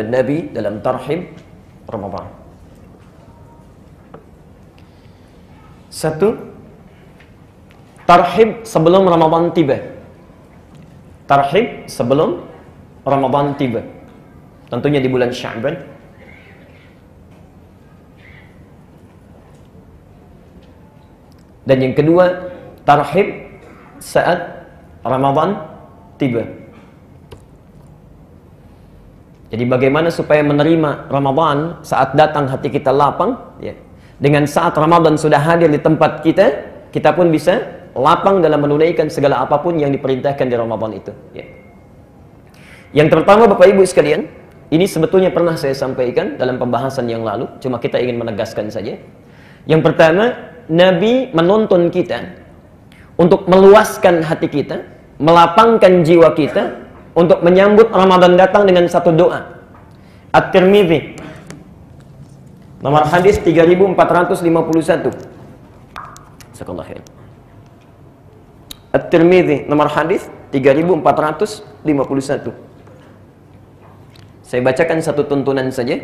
tuntunan Nabi dalam tarhib Ramadan. Satu, tarhib sebelum Ramadan tiba. Tarhib sebelum Ramadan tiba. Tentunya di bulan Sya'ban. Dan yang kedua, tarhib saat Ramadan tiba. Jadi bagaimana supaya menerima Ramadan saat datang hati kita lapang, ya. Dengan saat Ramadan sudah hadir di tempat kita, kita pun bisa lapang dalam menunaikan segala apapun yang diperintahkan di Ramadan itu, ya. Yang pertama, Bapak Ibu sekalian, ini sebetulnya pernah saya sampaikan dalam pembahasan yang lalu, cuma kita ingin menegaskan saja. Yang pertama, Nabi menuntun kita untuk meluaskan hati kita, melapangkan jiwa kita untuk menyambut Ramadan datang dengan satu doa. At-Tirmidzi nomor hadis 3451. Jazakallahu khair. At-Tirmidzi nomor hadis 3451. Saya bacakan satu tuntunan saja.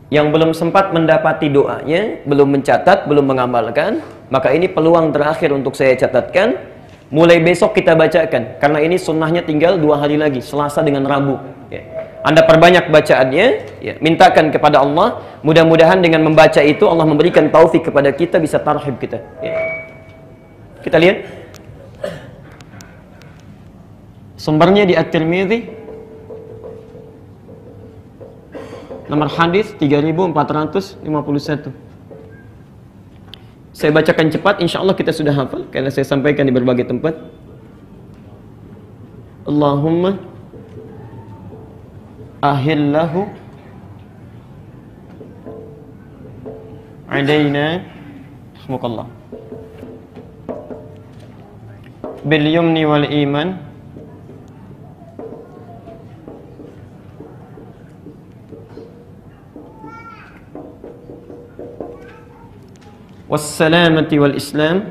Yang belum sempat mendapati doanya, belum mencatat, belum mengamalkan, maka ini peluang terakhir untuk saya catatkan. Mulai besok kita bacakan, karena ini sunnahnya tinggal 2 hari lagi, Selasa dengan Rabu, ya. Anda perbanyak bacaannya, ya. Mintakan kepada Allah, mudah-mudahan dengan membaca itu Allah memberikan taufik kepada kita, bisa tarhib kita, ya. Kita lihat sumbernya di At-Tirmidzi nomor hadis 3451. Saya bacakan cepat, insya Allah kita sudah hafal karena saya sampaikan di berbagai tempat. Allahumma ahillahu alaina rahmukallah bil yumni wal iman wassalamati wal islam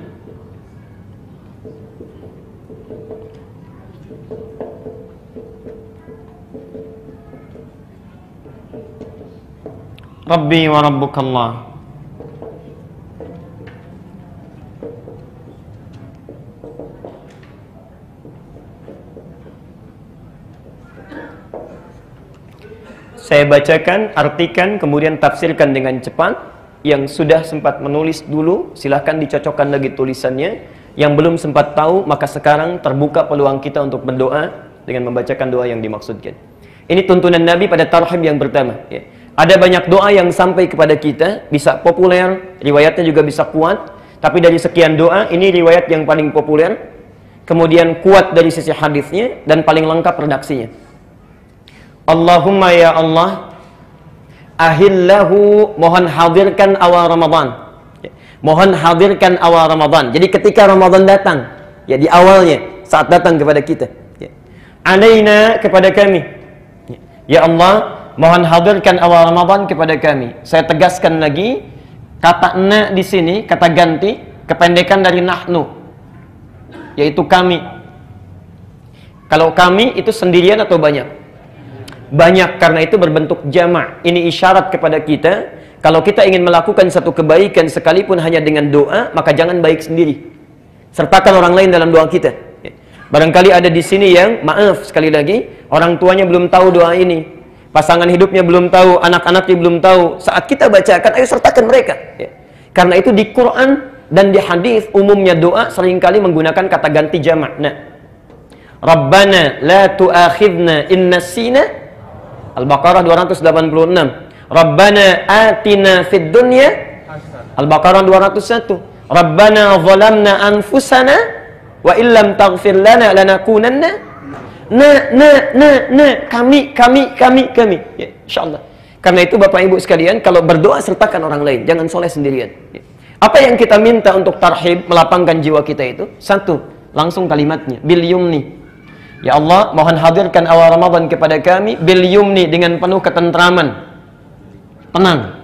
Rabbi wa rabbukallah. Saya bacakan, artikan, kemudian tafsirkan dengan cepat. Yang sudah sempat menulis dulu, silahkan dicocokkan lagi tulisannya. Yang belum sempat tahu, maka sekarang terbuka peluang kita untuk berdoa dengan membacakan doa yang dimaksudkan. Ini tuntunan Nabi pada tarhib yang pertama, ya. Ada banyak doa yang sampai kepada kita, bisa populer, riwayatnya juga bisa kuat. Tapi dari sekian doa, ini riwayat yang paling populer, kemudian kuat dari sisi hadisnya, dan paling lengkap redaksinya. Allahumma ya Allah, ahillahu, mohon hadirkan awal Ramadan. Mohon hadirkan awal Ramadan. Jadi ketika Ramadan datang, ya di awalnya, saat datang kepada kita, ya. Alaina, kepada kami. Ya Allah, mohon hadirkan awal Ramadan kepada kami. Saya tegaskan lagi, kata na di sini, kata ganti, kependekan dari nahnu, yaitu kami. Kalau kami itu sendirian atau banyak? Banyak, karena itu berbentuk jamak. Ini isyarat kepada kita, kalau kita ingin melakukan satu kebaikan sekalipun hanya dengan doa, maka jangan baik sendiri. Sertakan orang lain dalam doa kita. Barangkali ada di sini yang, maaf sekali lagi, orang tuanya belum tahu doa ini, pasangan hidupnya belum tahu, anak-anaknya belum tahu. Saat kita bacakan, ayo sertakan mereka, ya. Karena itu di Quran dan di hadis umumnya doa seringkali menggunakan kata ganti jamak. Nah, Rabbana la tu'akhidna in nasina, Al-Baqarah 286. Rabbana atina fid dunya, Al-Baqarah 201. Rabbana zalamna anfusana wa illam taghfir lana lanakunanna. Kami. Ya, insyaallah. Karena itu Bapak Ibu sekalian, kalau berdoa sertakan orang lain, jangan soleh sendirian. Ya. Apa yang kita minta untuk tarhib, melapangkan jiwa kita itu? Satu, langsung kalimatnya, bil yumni. Ya Allah, mohon hadirkan awal Ramadan kepada kami bil yumni, dengan penuh ketentraman, tenang.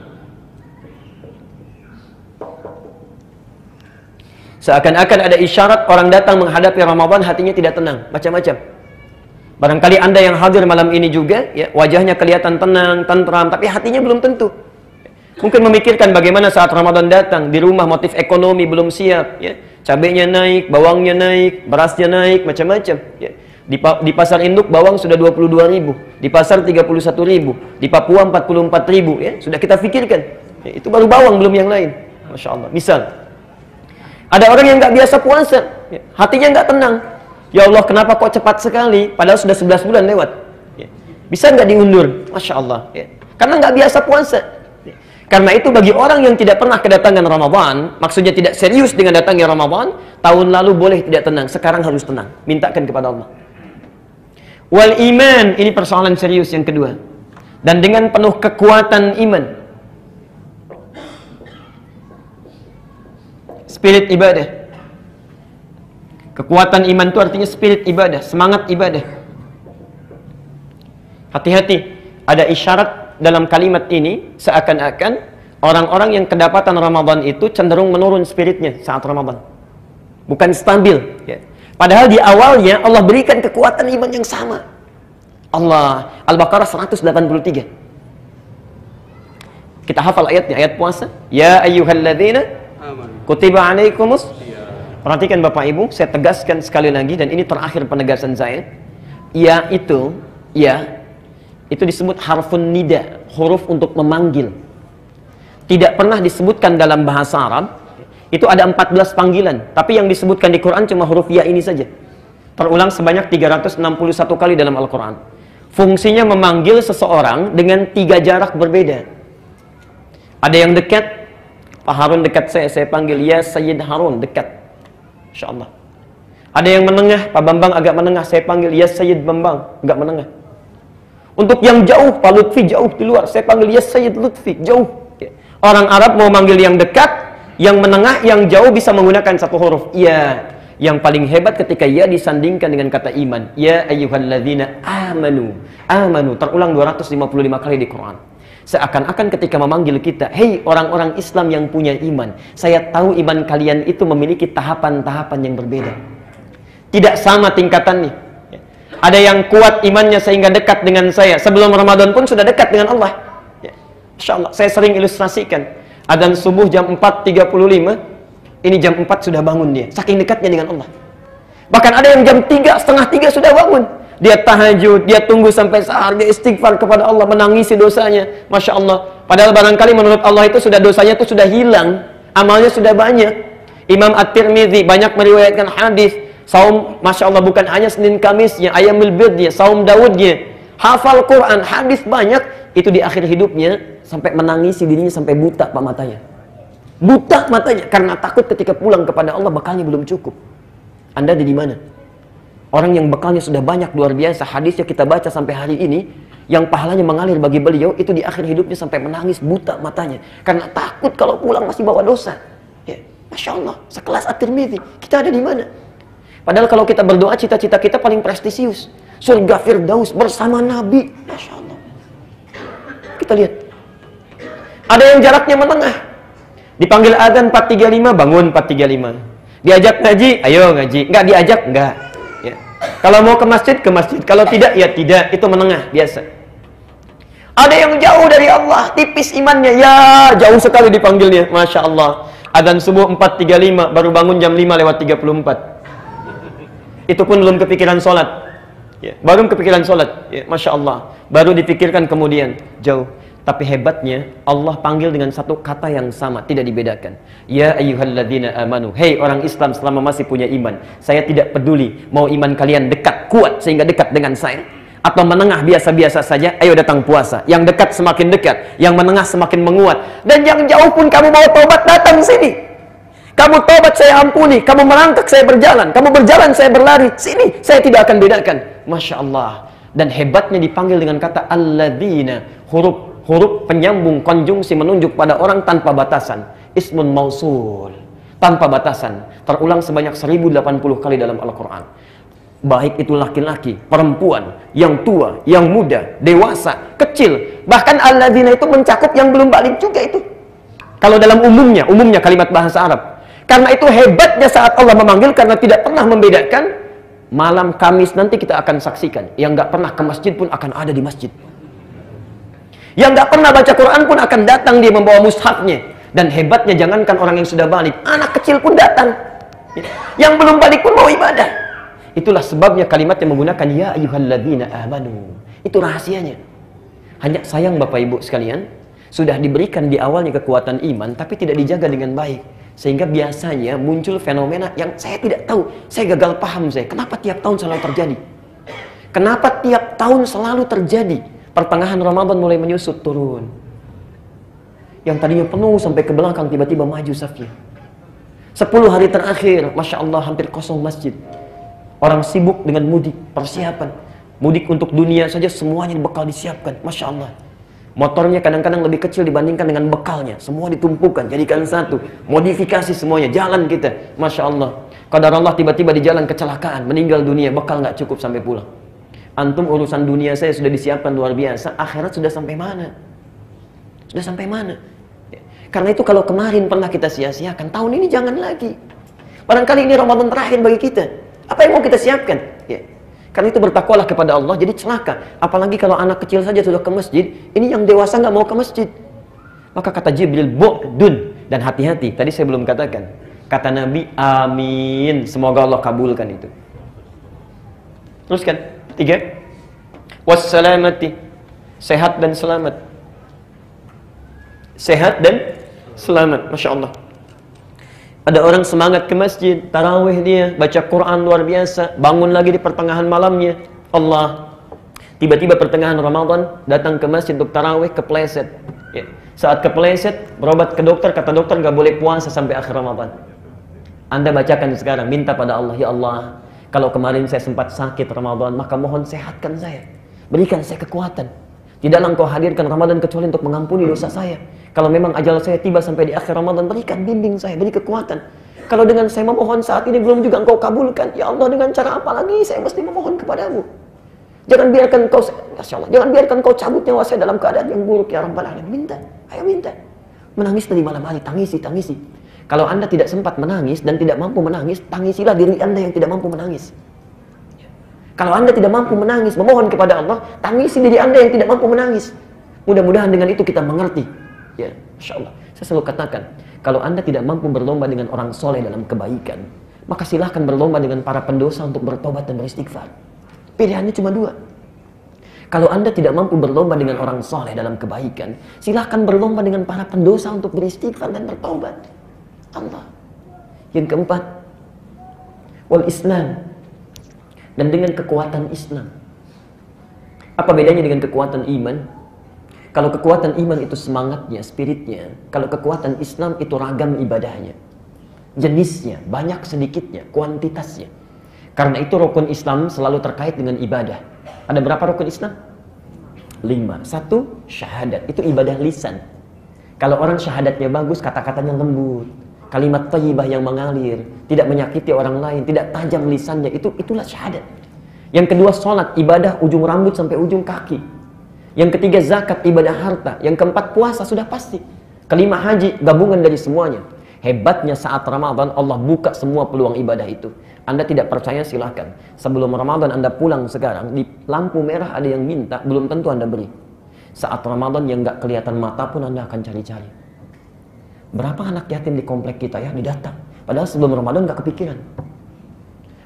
Seakan-akan ada isyarat orang datang menghadapi Ramadan hatinya tidak tenang, macam-macam. Barangkali Anda yang hadir malam ini juga, ya, wajahnya kelihatan tenang, tentram, tapi hatinya belum tentu. Mungkin memikirkan bagaimana saat Ramadan datang, di rumah motif ekonomi belum siap, ya. Cabenya naik, bawangnya naik, berasnya naik, macam-macam. Ya. Di pasar induk bawang sudah 22.000, di pasar 31.000, di Papua 44.000, ya. Sudah kita pikirkan. Ya, itu baru bawang, belum yang lain. Masya Allah. Misal, ada orang yang nggak biasa puasa, ya. Hatinya nggak tenang. Ya Allah, kenapa kok cepat sekali? Padahal sudah 11 bulan lewat. Ya. Bisa nggak diundur? Masya Allah. Ya. Karena nggak biasa puasa. Ya. Karena itu bagi orang yang tidak pernah kedatangan Ramadan, maksudnya tidak serius dengan datangnya Ramadan, tahun lalu boleh tidak tenang, sekarang harus tenang. Mintakan kepada Allah. Wal iman, ini persoalan serius yang kedua. Dan dengan penuh kekuatan iman. Spirit ibadah. Kekuatan iman itu artinya spirit ibadah, semangat ibadah. Hati-hati, ada isyarat dalam kalimat ini seakan-akan orang-orang yang kedapatan Ramadan itu cenderung menurun spiritnya saat Ramadan. Bukan stabil, ya. Padahal di awalnya Allah berikan kekuatan iman yang sama. Allah, Al-Baqarah 183. Kita hafal ayatnya, ayat puasa. Ya ayyuhalladzina kutiba alaikumus. Perhatikan Bapak Ibu, saya tegaskan sekali lagi, dan ini terakhir penegasan saya. Ya itu disebut harfun nida, huruf untuk memanggil. Tidak pernah disebutkan dalam bahasa Arab. Itu ada 14 panggilan, tapi yang disebutkan di Quran cuma huruf ya ini saja. Terulang sebanyak 361 kali dalam Al-Quran. Fungsinya memanggil seseorang dengan 3 jarak berbeda. Ada yang dekat, Pak Harun dekat saya panggil ya Sayyid Harun, dekat. Insya Allah. Ada yang menengah, Pak Bambang agak menengah, saya panggil ya Sayyid Bambang, agak menengah. Untuk yang jauh, Pak Lutfi jauh di luar, saya panggil ya Sayyid Lutfi, jauh. Orang Arab mau manggil yang dekat, yang menengah, yang jauh bisa menggunakan satu huruf ya. Yang paling hebat ketika ya disandingkan dengan kata iman. Ya ayyuhalladzina amanu. Amanu terulang 255 kali di Quran. Seakan-akan ketika memanggil kita, hei orang-orang Islam yang punya iman, saya tahu iman kalian itu memiliki tahapan-tahapan yang berbeda. Tidak sama tingkatannya. Ada yang kuat imannya sehingga dekat dengan saya. Sebelum Ramadan pun sudah dekat dengan Allah. Insya Allah, saya sering ilustrasikan. Adzan subuh jam 4.35, ini jam 4 sudah bangun dia. Saking dekatnya dengan Allah. Bahkan ada yang jam 3, setengah 3 sudah bangun. Dia tahajud, dia tunggu sampai sahar, dia istighfar kepada Allah, menangisi dosanya. Masya Allah. Padahal barangkali menurut Allah itu sudah dosanya itu sudah hilang, amalnya sudah banyak. Imam At-Tirmidzi banyak meriwayatkan hadis. Saum, Masya Allah, bukan hanya Senin Kamisnya, Ayyamul Bidnya, Saum Daudnya, hafal Quran, hadis banyak. Itu di akhir hidupnya sampai menangisi dirinya sampai buta pak matanya. Buta matanya karena takut ketika pulang kepada Allah bekalnya belum cukup. Anda ada di mana? Orang yang bekalnya sudah banyak luar biasa, hadisnya kita baca sampai hari ini, yang pahalanya mengalir bagi beliau itu di akhir hidupnya sampai menangis buta matanya karena takut kalau pulang masih bawa dosa. Ya, Masya Allah, sekelas At-Tirmidzi, kita ada di mana? Padahal kalau kita berdoa cita-cita kita paling prestisius, surga Firdaus bersama Nabi. Masya Allah. Kita lihat, ada yang jaraknya menengah. Dipanggil adzan 4.35, bangun 4.35. Diajak ngaji, ayo ngaji. Enggak diajak, enggak. Ya. Kalau mau ke masjid, ke masjid. Kalau tidak, ya tidak. Itu menengah, biasa. Ada yang jauh dari Allah, tipis imannya. Ya, jauh sekali dipanggilnya. Masya Allah. Adzan subuh 4.35, baru bangun jam 5:34. Itu pun belum kepikiran sholat. Ya, baru kepikiran sholat. Ya, Masya Allah. Baru dipikirkan kemudian, jauh. Tapi hebatnya Allah panggil dengan satu kata yang sama, tidak dibedakan. Ya ayyuhalladzina amanu. Hei orang Islam selama masih punya iman. Saya tidak peduli mau iman kalian dekat, kuat sehingga dekat dengan saya, atau menengah biasa-biasa saja. Ayo datang puasa. Yang dekat semakin dekat, yang menengah semakin menguat. Dan yang jauh pun kamu mau tobat, datang sini. Kamu tobat saya ampuni, kamu merangkak saya berjalan, kamu berjalan saya berlari. Sini, saya tidak akan bedakan. Masya Allah. Dan hebatnya dipanggil dengan kata alladzina, huruf penyambung konjungsi menunjuk pada orang tanpa batasan. Ismun mausul, tanpa batasan. Terulang sebanyak 1080 kali dalam Al-Quran. Baik itu laki-laki, perempuan, yang tua, yang muda, dewasa, kecil. Bahkan alladzina itu mencakup yang belum balik juga itu. Kalau dalam umumnya kalimat bahasa Arab. Karena itu hebatnya saat Allah memanggil, karena tidak pernah membedakan malam Kamis nanti kita akan saksikan. Yang nggak pernah ke masjid pun akan ada di masjid. Yang nggak pernah baca Quran pun akan datang dia membawa mushafnya. Dan hebatnya jangankan orang yang sudah balik, anak kecil pun datang. Yang belum balik pun mau ibadah. Itulah sebabnya kalimat yang menggunakan ya ayyuhalladzina amanu. Itu rahasianya. Hanya sayang Bapak Ibu sekalian, sudah diberikan di awalnya kekuatan iman tapi tidak dijaga dengan baik. Sehingga biasanya muncul fenomena yang saya tidak tahu. Saya gagal paham saya. Kenapa tiap tahun selalu terjadi? Kenapa tiap tahun selalu terjadi? Pertengahan Ramadan mulai menyusut turun. Yang tadinya penuh sampai ke belakang tiba-tiba maju safnya. 10 hari terakhir, Masya Allah hampir kosong masjid. Orang sibuk dengan mudik, persiapan. Mudik untuk dunia saja semuanya bekal disiapkan. Masya Allah. Motornya kadang-kadang lebih kecil dibandingkan dengan bekalnya. Semua ditumpukan, jadikan satu. Modifikasi semuanya, jalan kita. Masya Allah. Qadar Allah tiba-tiba di jalan kecelakaan, meninggal dunia, bekal nggak cukup sampai pulang. Antum urusan dunia saya sudah disiapkan luar biasa, akhirat sudah sampai mana? Sudah sampai mana? Karena itu kalau kemarin pernah kita sia-siakan, tahun ini jangan lagi. Barangkali ini Ramadan terakhir bagi kita. Apa yang mau kita siapkan? Ya. Karena itu bertakwalah kepada Allah, jadi celaka. Apalagi kalau anak kecil saja sudah ke masjid, ini yang dewasa nggak mau ke masjid. Maka kata Jibril, bu'dun. Dan hati-hati, tadi saya belum katakan. Kata Nabi, amin. Semoga Allah kabulkan itu. Teruskan, 3. Wassalamati. Sehat dan selamat. Sehat dan selamat, Masya Allah. Ada orang semangat ke masjid, tarawih dia, baca Quran luar biasa, bangun lagi di pertengahan malamnya. Allah, tiba-tiba pertengahan Ramadan, datang ke masjid untuk tarawih, kepleset. Ya. Saat kepleset, berobat ke dokter, kata dokter nggak boleh puasa sampai akhir Ramadan. Anda bacakan sekarang, minta pada Allah, ya Allah, kalau kemarin saya sempat sakit Ramadan, maka mohon sehatkan saya. Berikan saya kekuatan. Tidaklah engkau hadirkan Ramadan kecuali untuk mengampuni dosa saya. Kalau memang ajal saya tiba sampai di akhir Ramadan, berikan bimbing saya, beri kekuatan. Kalau dengan saya memohon saat ini belum juga engkau kabulkan, ya Allah dengan cara apa lagi saya mesti memohon kepadamu? Jangan biarkan engkau, Masya Allah, jangan biarkan engkau cabut nyawa saya dalam keadaan yang buruk ya Rabbal Alamin. Minta, ayo minta. Menangis dari malam hari, tangisi, tangisi. Kalau Anda tidak sempat menangis dan tidak mampu menangis, tangisilah diri Anda yang tidak mampu menangis. Kalau Anda tidak mampu menangis, memohon kepada Allah, tangisi diri Anda yang tidak mampu menangis. Mudah-mudahan dengan itu kita mengerti. Ya, Masya Allah. Saya selalu katakan, kalau Anda tidak mampu berlomba dengan orang soleh dalam kebaikan, maka silahkan berlomba dengan para pendosa untuk bertobat dan beristighfar. Pilihannya cuma 2. Kalau Anda tidak mampu berlomba dengan orang soleh dalam kebaikan, silahkan berlomba dengan para pendosa untuk beristighfar dan bertobat. Allah. Yang keempat, wal Islam. Dan dengan kekuatan Islam. Apa bedanya dengan kekuatan iman? Kalau kekuatan iman itu semangatnya, spiritnya. Kalau kekuatan Islam itu ragam ibadahnya. Jenisnya, banyak sedikitnya, kuantitasnya. Karena itu rukun Islam selalu terkait dengan ibadah. Ada berapa rukun Islam? 5. 1, syahadat. Itu ibadah lisan. Kalau orang syahadatnya bagus, kata-katanya lembut. Kalimat thayyibah yang mengalir, tidak menyakiti orang lain, tidak tajam lisannya, itulah syahadat. Yang kedua sholat, ibadah ujung rambut sampai ujung kaki. Yang ketiga zakat, ibadah harta. Yang keempat puasa, sudah pasti. Kelima haji, gabungan dari semuanya. Hebatnya saat Ramadan, Allah buka semua peluang ibadah itu. Anda tidak percaya silahkan. Sebelum Ramadan Anda pulang sekarang, di lampu merah ada yang minta, belum tentu Anda beri. Saat Ramadan yang nggak kelihatan mata pun Anda akan cari-cari. Berapa anak yatim di komplek kita ya didata? Padahal sebelum Ramadan nggak kepikiran.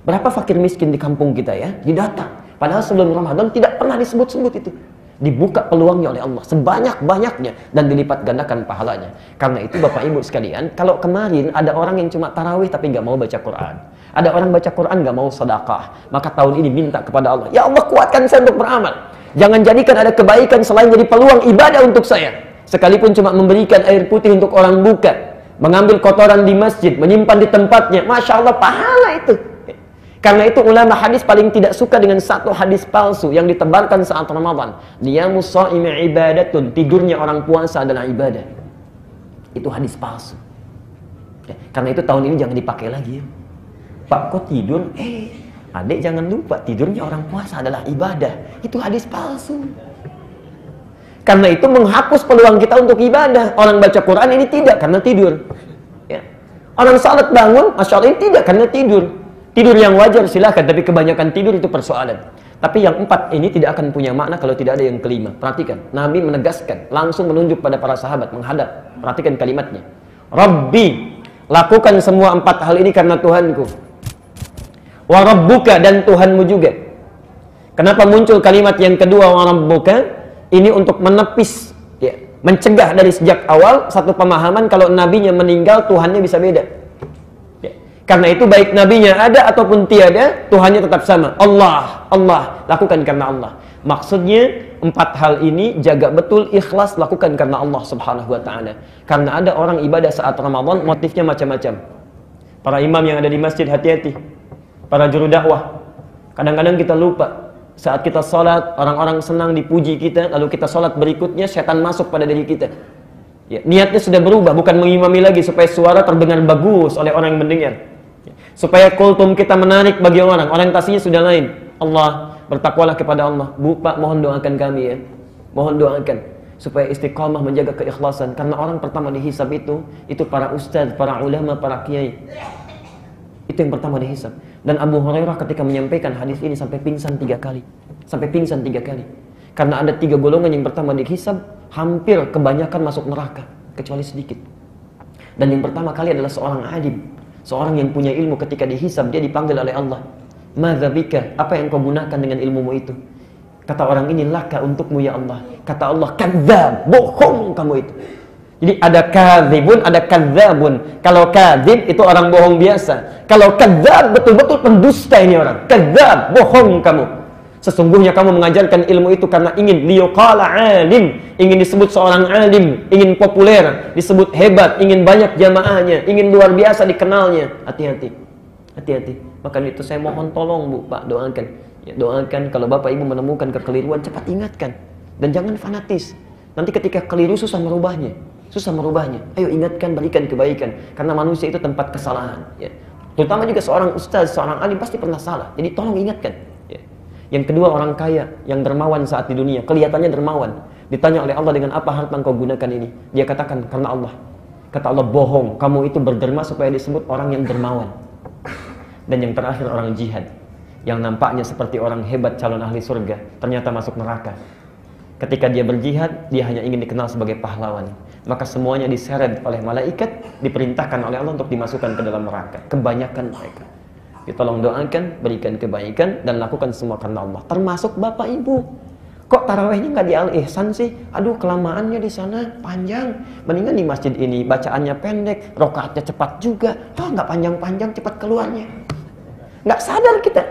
Berapa fakir miskin di kampung kita ya didata? Padahal sebelum Ramadan tidak pernah disebut-sebut itu. Dibuka peluangnya oleh Allah sebanyak-banyaknya dan dilipat gandakan pahalanya. Karena itu Bapak Ibu sekalian, kalau kemarin ada orang yang cuma tarawih tapi nggak mau baca Quran, ada orang baca Quran nggak mau sedekah, maka tahun ini minta kepada Allah, ya Allah kuatkan saya untuk beramal. Jangan jadikan ada kebaikan selain jadi peluang ibadah untuk saya. Sekalipun cuma memberikan air putih untuk orang buka, mengambil kotoran di masjid, menyimpan di tempatnya, Masya Allah pahala itu. Karena itu ulama hadis paling tidak suka dengan satu hadis palsu yang ditebarkan saat Ramadan. Niyamus sha'imi ibadatun, tidurnya orang puasa adalah ibadah. Itu hadis palsu. Karena itu tahun ini jangan dipakai lagi. Pak kok tidur? Adik jangan lupa tidurnya orang puasa adalah ibadah. Itu hadis palsu. Karena itu menghapus peluang kita untuk ibadah. Orang baca Quran ini tidak karena tidur. Ya. Orang salat bangun, Masya Allah ini tidak karena tidur. Tidur yang wajar silakan, tapi kebanyakan tidur itu persoalan. Tapi yang 4 ini tidak akan punya makna kalau tidak ada yang kelima. Perhatikan, Nabi menegaskan, langsung menunjuk pada para sahabat, menghadap. Perhatikan kalimatnya. Rabbi, lakukan semua 4 hal ini karena Tuhanku. Wa rabbuka, dan Tuhanmu juga. Kenapa muncul kalimat yang kedua, wa rabbuka? Ini untuk menepis, ya, mencegah dari sejak awal satu pemahaman kalau nabinya meninggal, Tuhannya bisa beda. Karena itu baik nabinya ada ataupun tiada, Tuhannya tetap sama. Allah, Allah, lakukan karena Allah. Maksudnya 4 hal ini jaga betul, ikhlas, lakukan karena Allah Subhanahu wa taala. Karena ada orang ibadah saat Ramadan motifnya macam-macam. Para imam yang ada di masjid hati-hati. Para juru dakwah. Kadang-kadang kita lupa. Saat kita sholat, orang-orang senang dipuji kita, lalu kita sholat berikutnya setan masuk pada diri kita. Ya, niatnya sudah berubah, bukan mengimami lagi supaya suara terdengar bagus oleh orang yang mendengar. Supaya kultum kita menarik bagi orang, orientasinya sudah lain. Allah, bertakwalah kepada Allah. Bu, Pak, mohon doakan kami ya. Mohon doakan supaya istiqamah menjaga keikhlasan. Karena orang pertama dihisab itu para ustaz, para ulama, para kiai. Itu yang pertama dihisab. Dan Abu Hurairah ketika menyampaikan hadis ini sampai pingsan 3 kali. Sampai pingsan 3 kali. Karena ada 3 golongan yang pertama dihisab, hampir kebanyakan masuk neraka, kecuali sedikit. Dan yang pertama kali adalah seorang alim. Seorang yang punya ilmu, ketika dihisab dia dipanggil oleh Allah. Madza bika, apa yang kau gunakan dengan ilmumu itu? Kata orang ini, laka, untukmu ya Allah. Kata Allah, kadzdzab, bohong kamu itu. Jadi ada kadzibun, ada kadzdzabun. Kalau kadzib itu orang bohong biasa. Kalau kadzdzab betul-betul pendusta ini orang. Kadzdzab, bohong kamu. Sesungguhnya kamu mengajarkan ilmu itu karena ingin liyuqala alim, ingin disebut seorang alim, ingin populer, disebut hebat, ingin banyak jamaahnya, ingin luar biasa dikenalnya. Hati-hati, hati-hati. Maka itu saya mohon tolong Bu, Pak, doakan. Ya, doakan kalau Bapak Ibu menemukan kekeliruan, cepat ingatkan. Dan jangan fanatis. Nanti ketika keliru susah merubahnya. Susah merubahnya. Ayo ingatkan, berikan kebaikan. Karena manusia itu tempat kesalahan. Ya. Terutama juga seorang ustaz, seorang alim pasti pernah salah. Jadi tolong ingatkan. Yang kedua, orang kaya yang dermawan saat di dunia, kelihatannya dermawan. Ditanya oleh Allah, dengan apa harta engkau gunakan ini? Dia katakan, karena Allah. Kata Allah, bohong, kamu itu berderma supaya disebut orang yang dermawan. Dan yang terakhir, orang jihad, yang nampaknya seperti orang hebat, calon ahli surga, ternyata masuk neraka. Ketika dia berjihad, dia hanya ingin dikenal sebagai pahlawan. Maka semuanya diseret oleh malaikat, diperintahkan oleh Allah untuk dimasukkan ke dalam neraka. Kebanyakan mereka. Tolong doakan, berikan kebaikan, dan lakukan semua karena Allah. Termasuk Bapak Ibu. Kok tarawihnya nggak di Al-Ihsan sih? Aduh, kelamaannya di sana panjang. Mendingan di masjid ini bacaannya pendek, rakaatnya cepat juga. Toh nggak panjang-panjang, cepat keluarnya. Nggak sadar kita.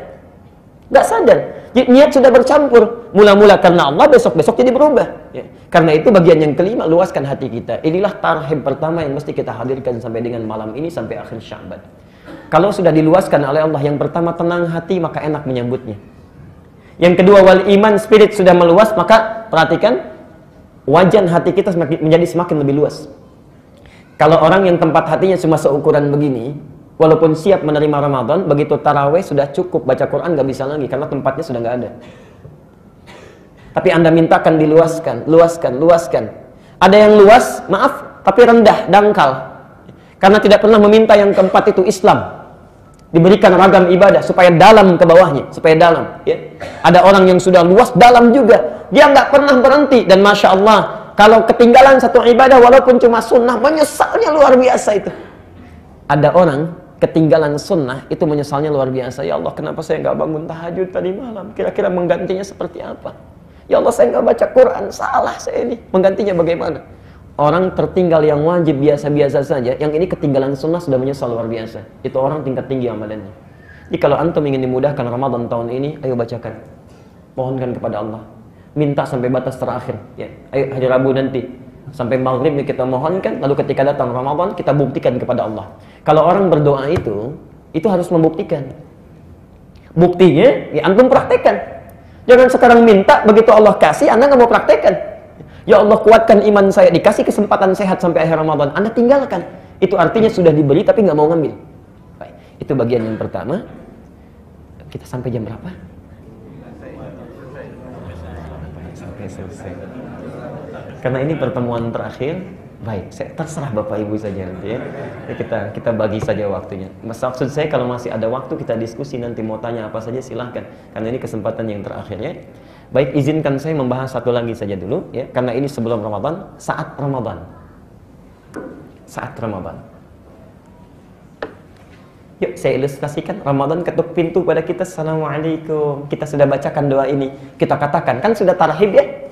Nggak sadar. Jadi, niat sudah bercampur. Mula-mula karena Allah, besok-besok jadi berubah. Ya. Karena itu bagian yang kelima, luaskan hati kita. Inilah tarhib pertama yang mesti kita hadirkan sampai dengan malam ini, sampai akhir Sya'ban. Kalau sudah diluaskan oleh Allah, yang pertama tenang hati, maka enak menyambutnya. Yang kedua, wal iman, spirit sudah meluas, maka perhatikan, wajan hati kita menjadi semakin lebih luas. Kalau orang yang tempat hatinya cuma seukuran begini, walaupun siap menerima Ramadan, begitu taraweh sudah cukup, baca Quran nggak bisa lagi, karena tempatnya sudah nggak ada. Tapi Anda mintakan diluaskan, luaskan, luaskan. Ada yang luas, maaf, tapi rendah, dangkal. Karena tidak pernah meminta yang keempat itu Islam. Diberikan ragam ibadah supaya dalam ke bawahnya, supaya dalam. Ya. Ada orang yang sudah luas, dalam juga. Dia nggak pernah berhenti. Dan Masya Allah, kalau ketinggalan satu ibadah, walaupun cuma sunnah, menyesalnya luar biasa itu. Ada orang ketinggalan sunnah, itu menyesalnya luar biasa. Ya Allah, kenapa saya nggak bangun tahajud tadi malam? Kira-kira menggantinya seperti apa? Ya Allah, saya nggak baca Quran, salah saya ini. Menggantinya bagaimana? Orang tertinggal yang wajib biasa-biasa saja, yang ini ketinggalan sunnah sudah menyesal luar biasa. Itu orang tingkat tinggi amalannya. Jadi kalau antum ingin dimudahkan Ramadan tahun ini, ayo bacakan. Mohonkan kepada Allah. Minta sampai batas terakhir. Ya. Ayo hari Rabu nanti. Sampai maghrib kita mohonkan, lalu ketika datang Ramadan, kita buktikan kepada Allah. Kalau orang berdoa itu harus membuktikan. Buktinya, ya antum praktekkan. Jangan sekarang minta, begitu Allah kasih, Anda nggak mau praktekkan. Ya Allah, kuatkan iman saya, dikasih kesempatan sehat sampai akhir Ramadan, Anda tinggalkan. Itu artinya sudah diberi tapi nggak mau ngambil. Baik, itu bagian yang pertama. Kita sampai jam berapa? Sampai selesai. Karena ini pertemuan terakhir, Baik, terserah Bapak Ibu saja nanti ya. Kita bagi saja waktunya. Maksud saya kalau masih ada waktu kita diskusi nanti, mau tanya apa saja silahkan. Karena ini kesempatan yang terakhir ya. Baik, izinkan saya membahas satu lagi saja dulu ya. Karena ini sebelum Ramadan, saat Ramadan. Saat Ramadan. Yuk saya ilustrasikan. Ramadan ketuk pintu pada kita. Assalamualaikum. Kita sudah bacakan doa ini. Kita katakan, kan sudah tarhib ya.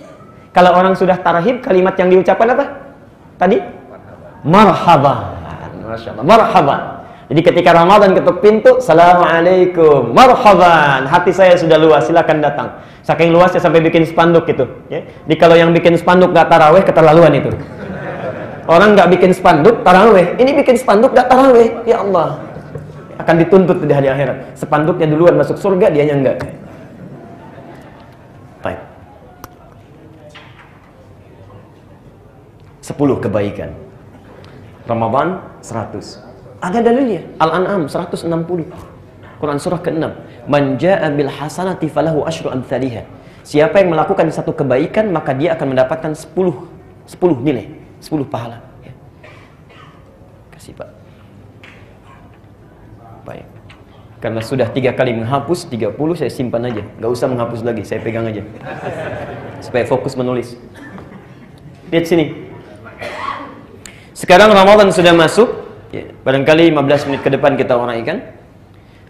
Kalau orang sudah tarhib, kalimat yang diucapkan apa? Tadi? Marhaban. Masya Allah. Marhaban. Jadi ketika Ramadan ketuk pintu, Assalamualaikum. Marhaban. Hati saya sudah luas, silakan datang. Saking luasnya sampai bikin spanduk gitu. Ya. Jadi kalau yang bikin spanduk gak taraweh, keterlaluan itu. Orang gak bikin spanduk, taraweh. Ini bikin spanduk gak taraweh. Ya Allah. Akan dituntut di hari akhirat. Spanduknya duluan masuk surga, dianya enggak. Baik. 10 kebaikan. Ramadan 100. Ada dalilnya. Al-An'am 160. Quran surah ke-6. Man jaa'a bil hasanati falahu asyru amsalihha. Siapa yang melakukan satu kebaikan maka dia akan mendapatkan 10 nilai, 10 pahala. Ya. Kasih Pak. Baik. Karena sudah 3 kali menghapus, 30 saya simpan aja. Gak usah menghapus lagi, saya pegang aja. Supaya fokus menulis. Lihat sini. Sekarang Ramadan sudah masuk, ya, barangkali 15 menit ke depan kita uraikan.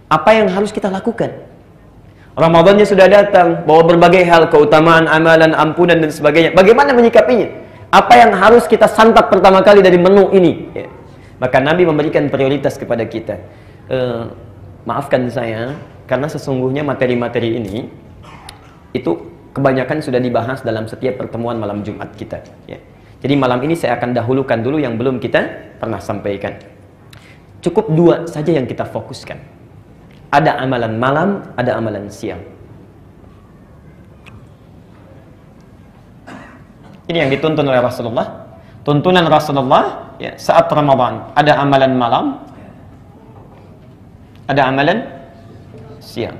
Apa yang harus kita lakukan? Ramadannya sudah datang, bawa berbagai hal, keutamaan, amalan, ampunan dan sebagainya. Bagaimana menyikapinya? Apa yang harus kita santap pertama kali dari menu ini? Ya. Maka Nabi memberikan prioritas kepada kita. Maafkan saya, karena sesungguhnya materi-materi ini itu kebanyakan sudah dibahas dalam setiap pertemuan malam Jumat kita. Ya. Jadi malam ini saya akan dahulukan dulu yang belum kita pernah sampaikan. Cukup 2 saja yang kita fokuskan. Ada amalan malam, ada amalan siang. Ini yang dituntun oleh Rasulullah. Tuntunan Rasulullah ya, saat Ramadan. Ada amalan malam, ada amalan siang.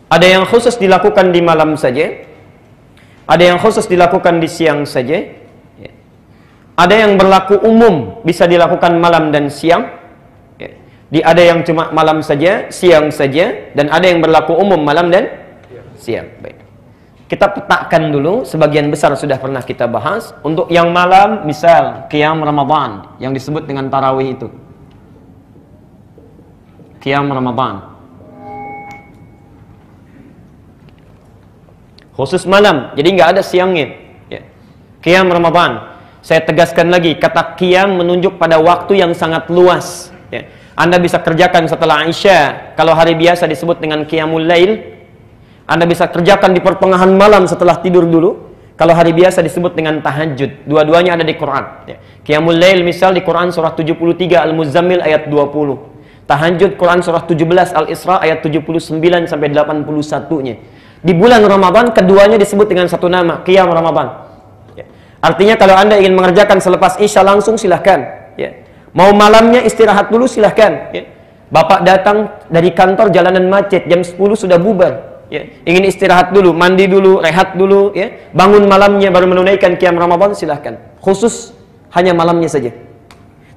Ada yang khusus dilakukan di malam saja, ada yang khusus dilakukan di siang saja, ada yang berlaku umum bisa dilakukan malam dan siang, ada yang cuma malam saja, siang saja, dan ada yang berlaku umum malam dan siang. Baik. Kita petakan dulu, sebagian besar sudah pernah kita bahas. Untuk yang malam, misal Qiyam Ramadan yang disebut dengan tarawih itu, Qiyam Ramadan khusus malam, jadi nggak ada siangnya. Ya. Qiyam Ramadan. Saya tegaskan lagi, kata qiyam menunjuk pada waktu yang sangat luas. Ya. Anda bisa kerjakan setelah Isya. Kalau hari biasa disebut dengan qiyamul lail. Anda bisa kerjakan di pertengahan malam setelah tidur dulu. Kalau hari biasa disebut dengan tahajud. Dua-duanya ada di Quran. Ya. Qiyamul lail misal di Quran surah 73 Al-Muzammil ayat 20. Tahajud Quran surah 17 Al-Isra ayat 79 sampai 81-nya. Di bulan Ramadan keduanya disebut dengan satu nama, Qiyam Ramadan. Ya. Artinya kalau Anda ingin mengerjakan selepas Isya langsung silahkan. Ya. Mau malamnya istirahat dulu silahkan. Ya. Bapak datang dari kantor jalanan macet, jam 10 sudah bubar. Ya. Ingin istirahat dulu, mandi dulu, rehat dulu. Ya. Bangun malamnya baru menunaikan Qiyam Ramadan silahkan. Khusus hanya malamnya saja.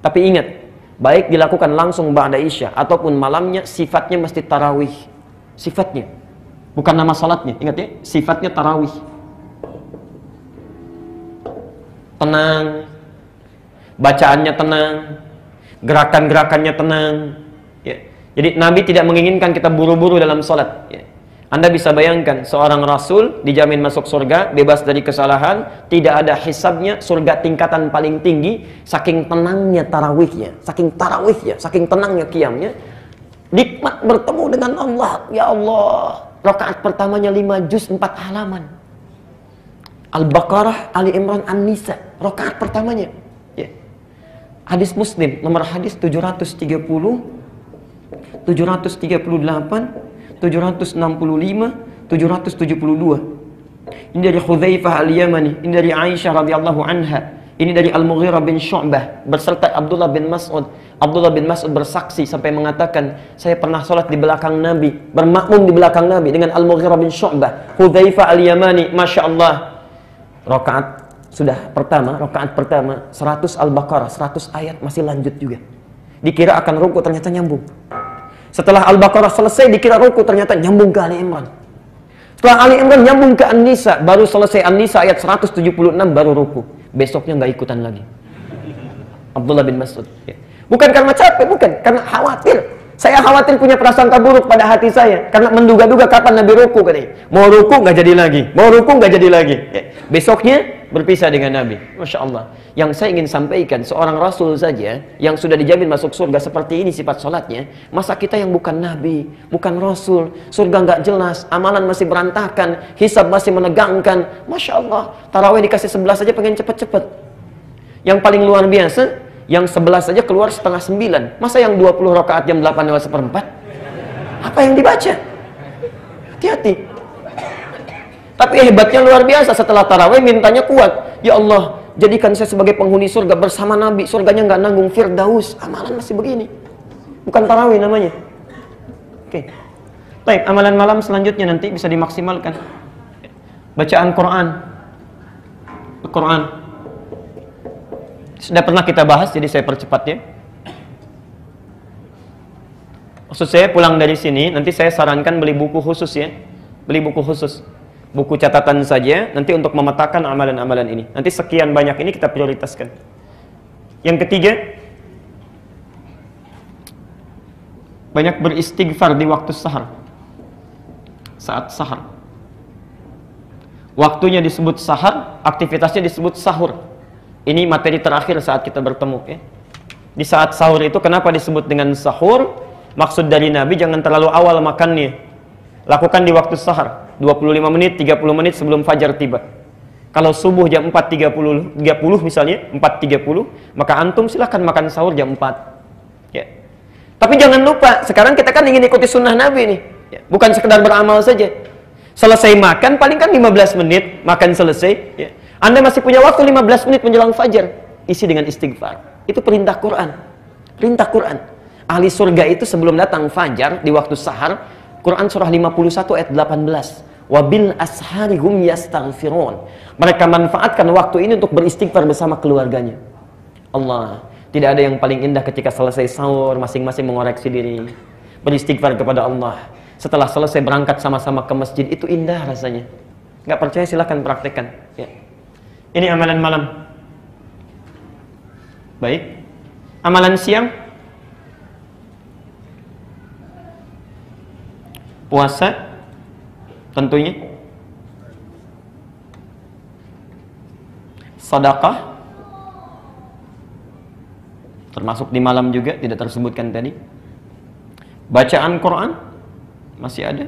Tapi ingat, baik dilakukan langsung ba'da Isya ataupun malamnya, sifatnya mesti tarawih. Sifatnya. Bukan nama salatnya, ingat ya, sifatnya tarawih. Tenang, bacaannya tenang, gerakan-gerakannya tenang. Ya. Jadi Nabi tidak menginginkan kita buru-buru dalam salat. Ya. Anda bisa bayangkan, seorang Rasul dijamin masuk surga, bebas dari kesalahan, tidak ada hisabnya, surga tingkatan paling tinggi, saking tenangnya tarawihnya, saking tenangnya qiyamnya, nikmat bertemu dengan Allah. Ya Allah, rakaat pertamanya 5 juz 4 halaman. Al-Baqarah, Ali Imran, An-Nisa, rakaat pertamanya. Ya. Hadis Muslim, nomor hadis 730, 738, 765, 772. Ini dari Hudzaifah Al-Yamani, ini dari Aisyah radhiyallahu anha. Ini dari Al-Mughirah bin Syu'bah berserta Abdullah bin Mas'ud. Abdullah bin Mas'ud bersaksi sampai mengatakan, saya pernah sholat di belakang Nabi, bermakmum di belakang Nabi dengan Al-Mughirah bin Syu'bah. Hudzaifah Al-Yamani, Masya Allah. Rakaat pertama 100 Al-Baqarah, 100 ayat masih lanjut juga. Dikira akan ruku, ternyata nyambung. Setelah Al-Baqarah selesai, dikira ruku, ternyata nyambung ke Ali Imran. Setelah Ali Imran nyambung ke An-Nisa, baru selesai An-Nisa ayat 176 baru ruku. Besoknya nggak ikutan lagi. Abdullah bin Mas'ud. Ya. Bukan karena capek, bukan, karena khawatir. Saya khawatir punya prasangka buruk pada hati saya, karena menduga-duga kapan Nabi ruku katanya. Mau ruku nggak jadi lagi, mau ruku nggak jadi lagi. Ya. Besoknya berpisah dengan Nabi. Masya Allah. Yang saya ingin sampaikan, seorang Rasul saja yang sudah dijamin masuk surga seperti ini sifat sholatnya, masa kita yang bukan Nabi, bukan Rasul, surga nggak jelas, amalan masih berantakan, hisab masih menegangkan. Masya Allah. Tarawih dikasih 11 saja pengen cepet-cepet. Yang paling luar biasa, yang 11 saja keluar setengah 9. Masa yang 20 rakaat jam 8:04? Apa yang dibaca? Hati-hati. Tapi hebatnya luar biasa, setelah tarawih mintanya kuat. Ya Allah, jadikan saya sebagai penghuni surga bersama Nabi. Surganya nggak nanggung, Firdaus. Amalan masih begini. Bukan tarawih namanya. Oke. Baik, amalan malam selanjutnya nanti bisa dimaksimalkan. Bacaan Quran. Quran. Sudah pernah kita bahas, jadi saya percepat ya. Maksud saya pulang dari sini, nanti saya sarankan beli buku khusus ya. Beli buku khusus. Buku catatan saja, nanti untuk memetakan amalan-amalan ini. Nanti sekian banyak ini kita prioritaskan. Yang ketiga, banyak beristighfar di waktu sahar. Saat sahar. Waktunya disebut sahar, aktivitasnya disebut sahur. Ini materi terakhir saat kita bertemu ya. Di saat sahur itu kenapa disebut dengan sahur? Maksud dari Nabi jangan terlalu awal makannya. Lakukan di waktu sahar. 25 menit, 30 menit sebelum fajar tiba. Kalau subuh jam 4.30 misalnya, 4.30, maka antum silahkan makan sahur jam 4. Ya. Tapi jangan lupa, sekarang kita kan ingin ikuti sunnah Nabi nih. Ya. Bukan sekedar beramal saja. Selesai makan, paling kan 15 menit, makan selesai. Ya. Anda masih punya waktu 15 menit menjelang fajar. Isi dengan istighfar. Itu perintah Quran. Perintah Quran. Ahli surga itu sebelum datang fajar, di waktu sahar, Quran surah 51 ayat 18. Wabil asharihum yastaghfirun. Mereka manfaatkan waktu ini untuk beristighfar bersama keluarganya. Allah, tidak ada yang paling indah ketika selesai sahur masing-masing mengoreksi diri, beristighfar kepada Allah. Setelah selesai berangkat sama-sama ke masjid, itu indah rasanya. Nggak percaya silahkan praktekkan. Ya. Ini amalan malam. Baik. Amalan siang. Puasa. Tentunya sedekah termasuk di malam juga, tidak tersebutkan tadi. Bacaan Quran masih ada.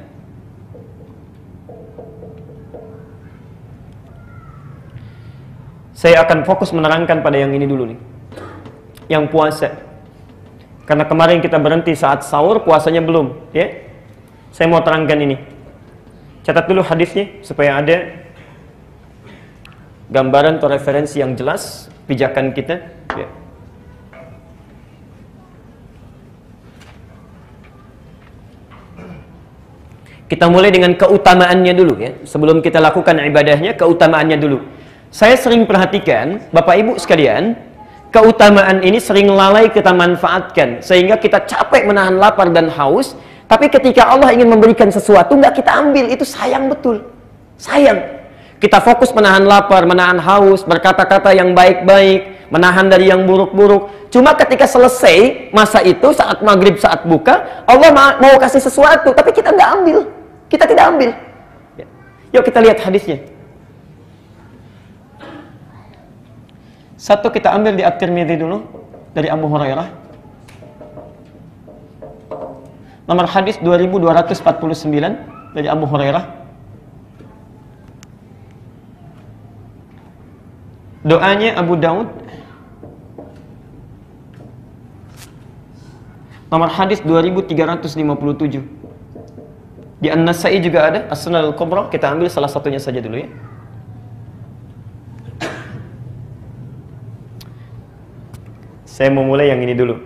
Saya akan fokus menerangkan pada yang ini dulu nih. Yang puasa. Karena kemarin kita berhenti saat sahur, puasanya belum, ya. Saya mau terangkan ini. Catat dulu hadisnya supaya ada gambaran atau referensi yang jelas pijakan kita. Ya. Kita mulai dengan keutamaannya dulu ya. Sebelum kita lakukan ibadahnya, keutamaannya dulu. Saya sering perhatikan, Bapak Ibu sekalian, keutamaan ini sering lalai kita manfaatkan sehingga kita capek menahan lapar dan haus. Tapi ketika Allah ingin memberikan sesuatu, nggak kita ambil, itu sayang betul. Sayang. Kita fokus menahan lapar, menahan haus, berkata-kata yang baik-baik, menahan dari yang buruk-buruk. Cuma ketika selesai masa itu, saat maghrib, saat buka, Allah mau kasih sesuatu, tapi kita nggak ambil. Kita tidak ambil. Yuk kita lihat hadisnya. Satu kita ambil di At-Tirmidzi dulu, dari Abu Hurairah. Nomor hadis 2249 dari Abu Hurairah. Doanya Abu Daud. Nomor hadis 2357. Di An-Nasai juga ada, As-Sunan Al-Kubra. Kita ambil salah satunya saja dulu ya. Saya mau mulai yang ini dulu.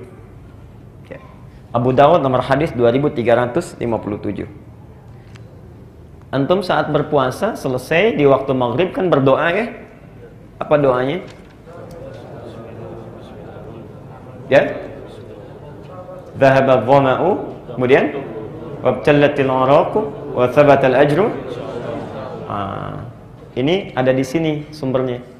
Ya. Abu Dawud nomor hadis 2357. Antum saat berpuasa selesai di waktu maghrib kan berdoa ya? Apa doanya? Ya? Dhahaba dhama'u, kemudian wabtallatil araqu wa thabatal ajru. Ini ada di sini sumbernya.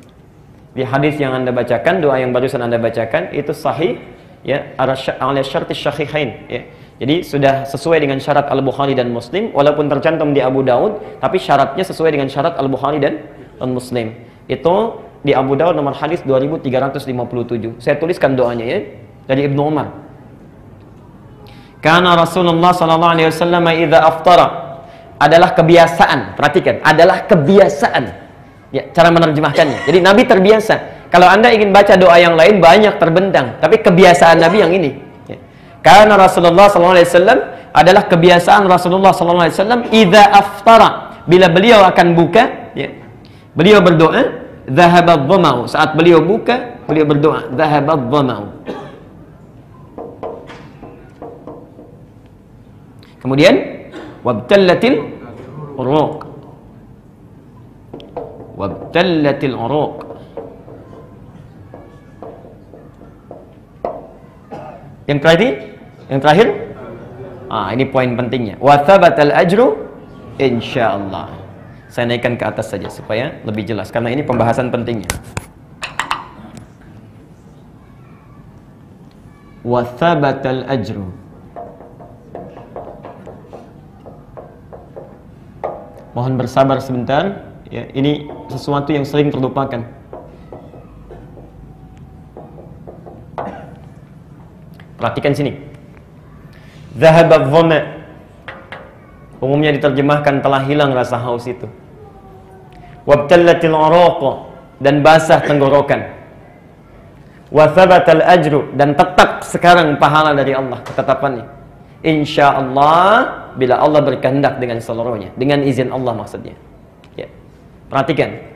Di hadis yang Anda bacakan, doa yang barusan Anda bacakan itu sahih ya, ala syartis syahihain ya. Jadi sudah sesuai dengan syarat Al-Bukhari dan Muslim, walaupun tercantum di Abu Daud, tapi syaratnya sesuai dengan syarat Al-Bukhari dan Muslim. Itu di Abu Daud nomor hadis 2357. Saya tuliskan doanya ya, dari Ibnu Umar. Karena Rasulullah sallallahu alaihi wasallam idza aftara, adalah kebiasaan, perhatikan, adalah kebiasaan. Ya, cara menerjemahkannya. Jadi Nabi terbiasa. Kalau Anda ingin baca doa yang lain banyak terbentang, tapi kebiasaan Nabi yang ini. Ya. Karena Rasulullah sallallahu alaihi wasallam adalah kebiasaan Rasulullah sallallahu alaihi wasallam idza aftara, bila beliau akan buka, ya. Beliau berdoa, dhahabadh dhama'u. Saat beliau buka, beliau berdoa, dhahabadh dhama'u. Kemudian wabtallatil uruq, wabtallatil uruq. Yang terakhir, ini poin pentingnya. Wa thabatal ajru insyaallah. Saya naikkan ke atas saja supaya lebih jelas karena ini pembahasan pentingnya. Wa thabatal ajru. Mohon bersabar sebentar ya, ini sesuatu yang sering terlupakan. Perhatikan sini. Dhahaba dhama, umumnya diterjemahkan telah hilang rasa haus itu. Wabtallatil araq, dan basah tenggorokan. Wa thabatal ajru, dan tetap sekarang pahala dari Allah, ketetapannya. Insyaallah, bila Allah berkehendak dengan seluruhnya, dengan izin Allah maksudnya. Ya. Perhatikan.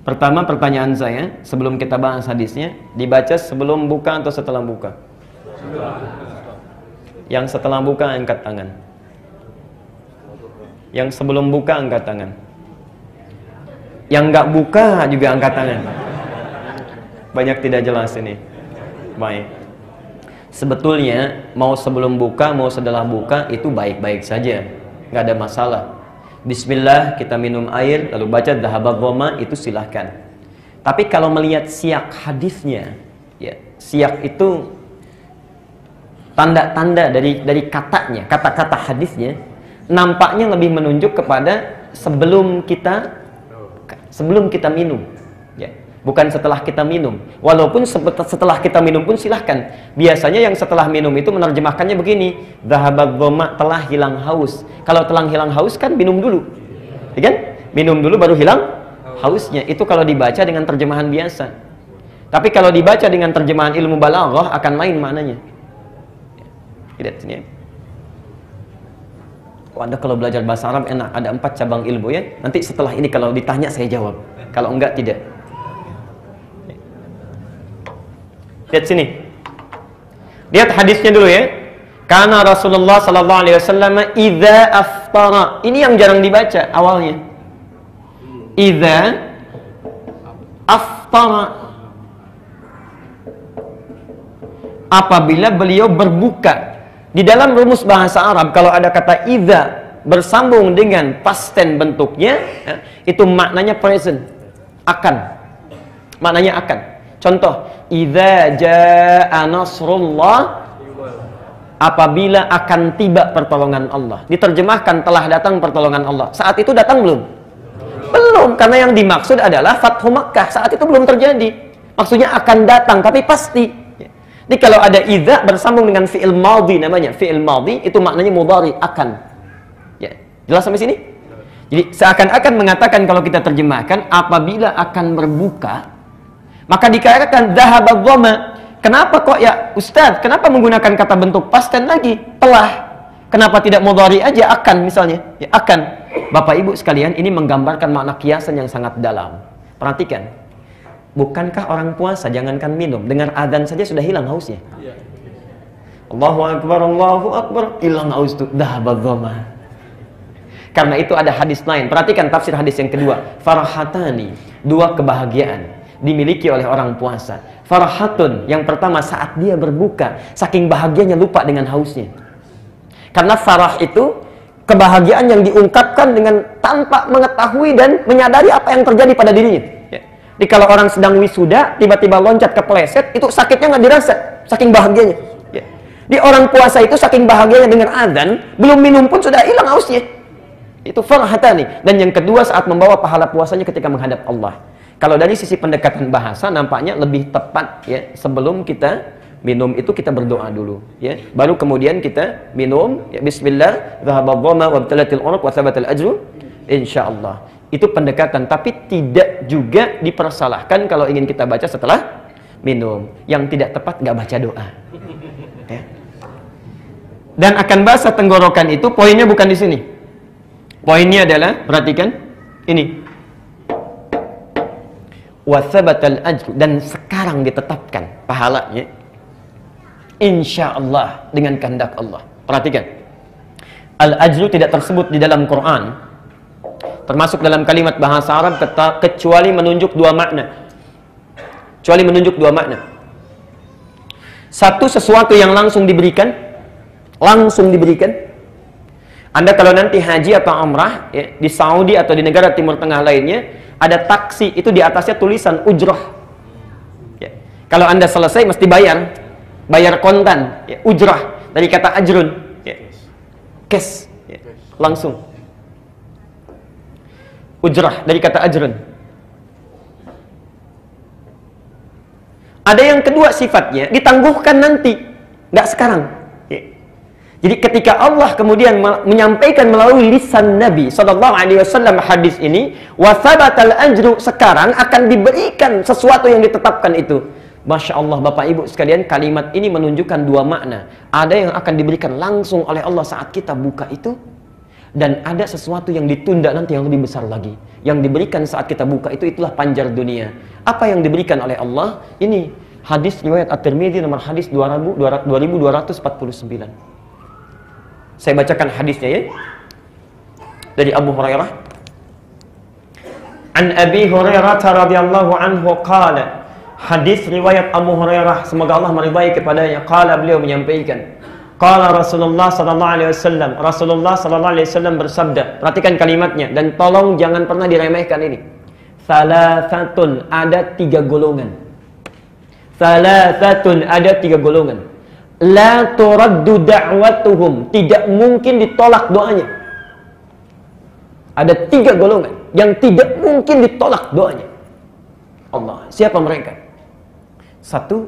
Pertama pertanyaan saya, sebelum kita bahas hadisnya, dibaca sebelum buka atau setelah buka? Yang setelah buka angkat tangan. Yang sebelum buka angkat tangan. Yang nggak buka juga angkat tangan. Banyak tidak jelas ini. Baik. Sebetulnya mau sebelum buka mau setelah buka itu baik-baik saja, nggak ada masalah. Bismillah, kita minum air lalu baca dhahabadh dhama, itu silahkan. Tapi kalau melihat siyak hadisnya, ya, siyak itu tanda-tanda dari katanya, kata-kata hadisnya nampaknya lebih menunjuk kepada sebelum kita minum, ya. Bukan setelah kita minum. Walaupun setelah kita minum pun silahkan. Biasanya yang setelah minum itu menerjemahkannya begini, dhahabadh dhama, telah hilang haus. Kalau telah hilang haus kan minum dulu, ya kan? Minum dulu baru hilang hausnya. Itu kalau dibaca dengan terjemahan biasa. Tapi kalau dibaca dengan terjemahan ilmu balaghah akan lain maknanya. Lihat sini ya. Anda kalau belajar bahasa Arab enak, ada 4 cabang ilmu ya. Nanti setelah ini kalau ditanya saya jawab. Kalau enggak tidak. Lihat sini. Lihat hadisnya dulu ya. Karena Rasulullah sallallahu alaihi wasallam idza aftara. Ini yang jarang dibaca awalnya. Idza aftara. Apabila beliau berbuka. Di dalam rumus bahasa Arab kalau ada kata idza bersambung dengan past tense bentuknya, ya, itu maknanya present, akan. Maknanya akan. Contoh, idza jaa nasrullah, apabila akan tiba pertolongan Allah. Diterjemahkan telah datang pertolongan Allah. Saat itu datang belum? Belum, karena yang dimaksud adalah Fathu Makkah. Saat itu belum terjadi. Maksudnya akan datang, tapi pasti. Jadi kalau ada idza bersambung dengan fi'il madhi namanya. Fi'il madhi itu maknanya mudhari, akan. Ya, jelas sampai sini? Jadi seakan-akan mengatakan kalau kita terjemahkan apabila akan berbuka, maka dikatakan dhahabadh dhama. Kenapa kok ya Ustaz? Kenapa menggunakan kata bentuk past tense lagi? Telah. Kenapa tidak mudhari aja, akan misalnya? Ya, akan. Bapak Ibu sekalian, ini menggambarkan makna kiasan yang sangat dalam. Perhatikan. Bukankah orang puasa jangankan minum, dengar adzan saja sudah hilang hausnya? Allahu Akbar, hilang haus itu, dhahabadh dhama. Karena itu ada hadis lain. Perhatikan tafsir hadis yang kedua. Farhatani, dua kebahagiaan dimiliki oleh orang puasa. Farhatun, yang pertama saat dia berbuka, saking bahagianya lupa dengan hausnya. Karena farah itu kebahagiaan yang diungkapkan dengan tanpa mengetahui dan menyadari apa yang terjadi pada dirinya. Jadi kalau orang sedang wisuda, tiba-tiba loncat kepleset, itu sakitnya nggak dirasa, saking bahagianya. Di orang puasa itu saking bahagianya dengar azan, belum minum pun sudah hilang hausnya. Itu farhatani. Dan yang kedua saat membawa pahala puasanya ketika menghadap Allah. Kalau dari sisi pendekatan bahasa nampaknya lebih tepat ya, sebelum kita minum itu kita berdoa dulu ya. Baru kemudian kita minum ya, bismillah, dhahabadh dhama wabtalatil uruq wa thabatal ajru insyaallah. Itu pendekatan, tapi tidak juga dipersalahkan kalau ingin kita baca setelah minum. Yang tidak tepat nggak baca doa. Ya. Dan akan basah tenggorokan itu poinnya bukan di sini. Poinnya adalah, perhatikan, ini. Wathabatal ajru, dan sekarang ditetapkan pahalanya. Insya Allah, dengan kehendak Allah. Perhatikan. Al-ajru tidak tersebut di dalam Quran. Termasuk dalam kalimat bahasa Arab, kecuali menunjuk dua makna. Kecuali menunjuk dua makna. Satu, sesuatu yang langsung diberikan. Langsung diberikan. Anda kalau nanti haji atau umrah ya, di Saudi atau di negara Timur Tengah lainnya, ada taksi, itu di atasnya tulisan ujrah. Ya. Kalau Anda selesai mesti bayar kontan, ya. Ujrah dari kata ajrun, ya. Cash, ya. Langsung. Ujrah dari kata ajrun. Ada yang kedua sifatnya ditangguhkan nanti, nggak sekarang. Jadi ketika Allah kemudian menyampaikan melalui lisan Nabi SAW hadis ini, wathabatal ajru, sekarang akan diberikan sesuatu yang ditetapkan itu. Masya Allah Bapak Ibu sekalian, kalimat ini menunjukkan dua makna. Ada yang akan diberikan langsung oleh Allah saat kita buka itu, dan ada sesuatu yang ditunda nanti yang lebih besar lagi. Yang diberikan saat kita buka itu, itulah panjar dunia. Apa yang diberikan oleh Allah? Ini hadis riwayat At-Tirmidzi nomor hadis 2249. Saya bacakan hadisnya ya. Dari Abu Hurairah. An Abi Hurairah radhiyallahu anhu qala. Hadis riwayat Abu Hurairah, semoga Allah meridai kepadanya. Qala, beliau menyampaikan. Qala Rasulullah sallallahu alaihi wasallam. Rasulullah sallallahu alaihi wasallam bersabda. Perhatikan kalimatnya dan tolong jangan pernah diremehkan ini. Salasatun, ada tiga golongan. Salasatun, ada tiga golongan. La turaddu da'watuhum, tidak mungkin ditolak doanya. Ada tiga golongan yang tidak mungkin ditolak doanya. Allah, siapa mereka? Satu,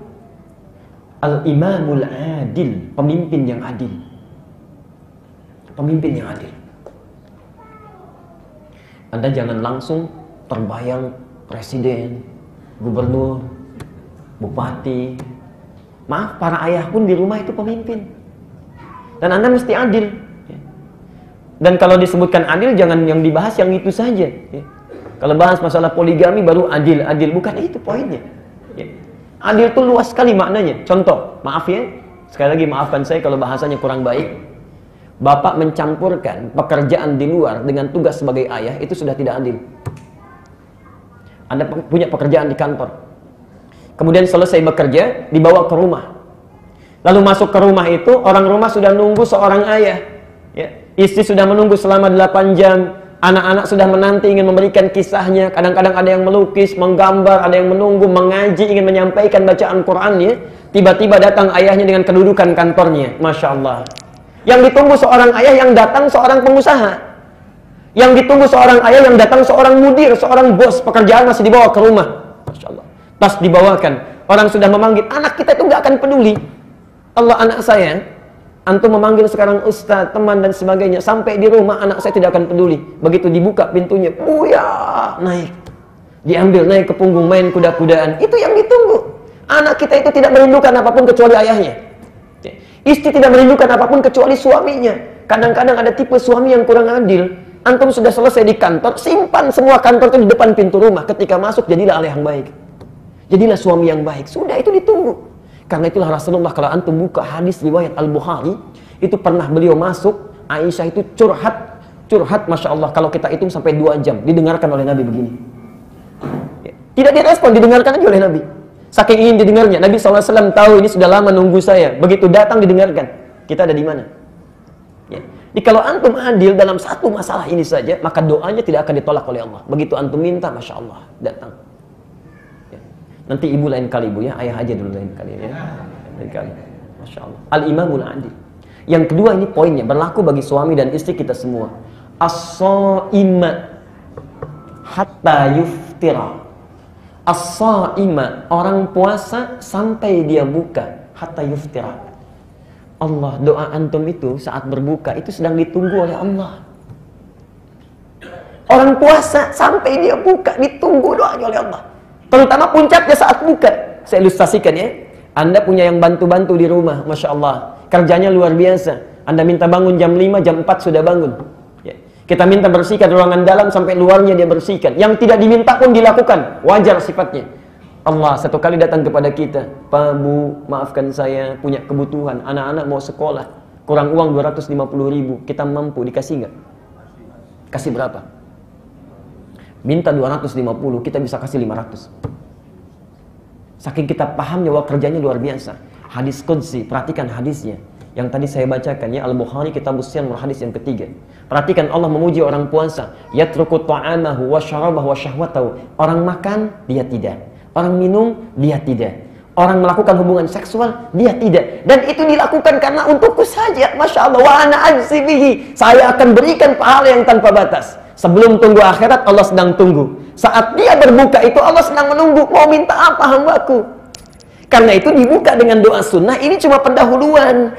al-imamul adil, pemimpin yang adil. Pemimpin yang adil. Anda jangan langsung terbayang presiden, gubernur, bupati. Maaf, para ayah pun di rumah itu pemimpin. Dan Anda mesti adil. Dan kalau disebutkan adil, jangan yang dibahas yang itu saja. Kalau bahas masalah poligami baru adil. Adil, bukan itu poinnya. Adil itu luas sekali maknanya. Contoh, maaf ya, sekali lagi maafkan saya kalau bahasanya kurang baik. Bapak mencampurkan pekerjaan di luar dengan tugas sebagai ayah, itu sudah tidak adil. Anda punya pekerjaan di kantor, kemudian selesai bekerja, dibawa ke rumah. Lalu masuk ke rumah itu, orang rumah sudah nunggu seorang ayah. Ya. Istri sudah menunggu selama 8 jam. Anak-anak sudah menanti, ingin memberikan kisahnya. Kadang-kadang ada yang melukis, menggambar, ada yang menunggu, mengaji, ingin menyampaikan bacaan Qur'annya. Tiba-tiba datang ayahnya dengan kedudukan kantornya. Masya Allah. Yang ditunggu seorang ayah, yang datang seorang pengusaha. Yang ditunggu seorang ayah, yang datang seorang mudir, seorang bos. Pekerjaan masih dibawa ke rumah. Masya Allah. Tas dibawakan, orang sudah memanggil, anak kita itu nggak akan peduli. Allah, anak saya, antum memanggil sekarang ustaz, teman dan sebagainya, sampai di rumah anak saya tidak akan peduli. Begitu dibuka pintunya, buya, naik, diambil naik ke punggung, main kuda-kudaan. Itu yang ditunggu. Anak kita itu tidak merindukan apapun kecuali ayahnya. Istri tidak merindukan apapun kecuali suaminya. Kadang-kadang ada tipe suami yang kurang adil. Antum sudah selesai di kantor, simpan semua kantor itu di depan pintu rumah. Ketika masuk, jadilah ayah yang baik. Jadilah suami yang baik. Sudah, itu ditunggu. Karena itulah Rasulullah, kalau antum buka hadis riwayat Al-Bukhari, itu pernah beliau masuk, Aisyah itu curhat, Masya Allah, kalau kita hitung sampai 2 jam, didengarkan oleh Nabi begini. Tidak direspon, didengarkan aja oleh Nabi. Saking ingin didengarnya, Nabi SAW tahu ini sudah lama nunggu saya. Begitu datang didengarkan. Kita ada di mana? Ya. Jadi kalau antum adil dalam satu masalah ini saja, maka doanya tidak akan ditolak oleh Allah. Begitu antum minta, Masya Allah, datang. Ya. Nanti ibu lain kali, ibu ya, ayah aja dulu lain kali ya. Lain kali. Masya Allah. Al-imamul adil. Yang kedua, ini poinnya, berlaku bagi suami dan istri kita semua. As-sha'ima hatta yuftira. As-sha'ima, orang puasa sampai dia buka, hatta yuftira. Allah, doa antum itu saat berbuka itu sedang ditunggu oleh Allah. Orang puasa sampai dia buka ditunggu doanya oleh Allah. Terutama puncaknya saat buka. Saya ilustrasikan ya. Anda punya yang bantu-bantu di rumah, Masya Allah. Kerjanya luar biasa. Anda minta bangun jam 5, jam 4 sudah bangun. Ya. Kita minta bersihkan ruangan dalam sampai luarnya dia bersihkan. Yang tidak diminta pun dilakukan. Wajar sifatnya. Allah satu kali datang kepada kita, Pak Bu, maafkan saya punya kebutuhan, anak-anak mau sekolah, kurang uang 250.000, kita mampu, dikasih nggak? Kasih berapa? Minta 250, kita bisa kasih 500. Saking kita pahamnya bahwa kerjanya luar biasa. Hadis Qudsi, perhatikan hadisnya yang tadi saya bacakan ya, Al-Bukhari Kitabus Shiyam hadis yang ketiga. Perhatikan Allah memuji orang puasa, yatruku ta'amahu wa syarabahu wa syahwatahu. Orang makan, dia tidak. Orang minum, dia tidak. Orang melakukan hubungan seksual, dia tidak. Dan itu dilakukan karena untukku saja. Masya Allah, wa ana ajzi bihi. Saya akan berikan pahala yang tanpa batas. Sebelum tunggu akhirat, Allah sedang tunggu. Saat dia berbuka itu, Allah sedang menunggu. Mau minta apa hambaku? Karena itu dibuka dengan doa sunnah. Ini cuma pendahuluan.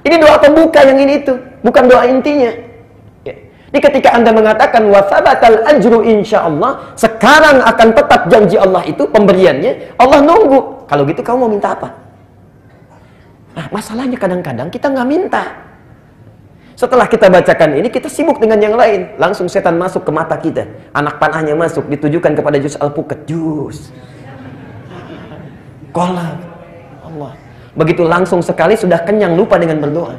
Ini doa pembuka yang ini itu. Bukan doa intinya. Jadi ketika Anda mengatakan wasabatal ajru insyaallah, sekarang akan tetap janji Allah itu pemberiannya, Allah nunggu. Kalau gitu kamu mau minta apa? Nah, masalahnya kadang-kadang kita nggak minta. Setelah kita bacakan ini, kita sibuk dengan yang lain. Langsung setan masuk ke mata kita. Anak panahnya masuk, ditujukan kepada jus alpukat. Jus. Kolak. Allah. Begitu langsung sekali sudah kenyang, lupa dengan berdoa.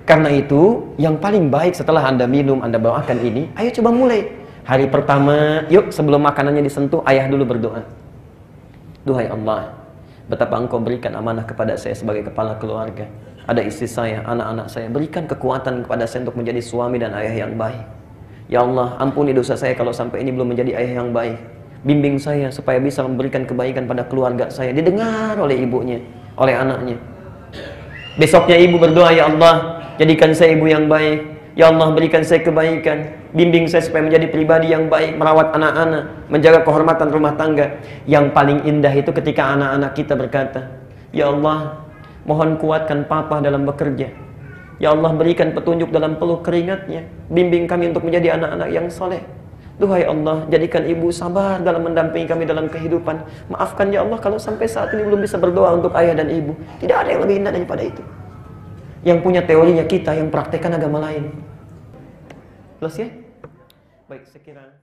Karena itu, yang paling baik setelah Anda minum, Anda bawakan ini, ayo coba mulai. Hari pertama, yuk sebelum makanannya disentuh, ayah dulu berdoa. Duhai Allah, betapa Engkau berikan amanah kepada saya sebagai kepala keluarga. Ada istri saya, anak-anak saya. Berikan kekuatan kepada saya untuk menjadi suami dan ayah yang baik. Ya Allah, ampuni dosa saya kalau sampai ini belum menjadi ayah yang baik. Bimbing saya supaya bisa memberikan kebaikan pada keluarga saya. Didengar oleh ibunya, oleh anaknya. Besoknya ibu berdoa, ya Allah, jadikan saya ibu yang baik. Ya Allah, berikan saya kebaikan. Bimbing saya supaya menjadi pribadi yang baik, merawat anak-anak, menjaga kehormatan rumah tangga. Yang paling indah itu ketika anak-anak kita berkata, ya Allah, mohon kuatkan papa dalam bekerja. Ya Allah, berikan petunjuk dalam peluh keringatnya. Bimbing kami untuk menjadi anak-anak yang soleh. Duhai Allah, jadikan ibu sabar dalam mendampingi kami dalam kehidupan. Maafkan ya Allah kalau sampai saat ini belum bisa berdoa untuk ayah dan ibu. Tidak ada yang lebih indah daripada itu. Yang punya teorinya kita, yang praktekkan agama lain. Jelas ya? Baik, sekiranya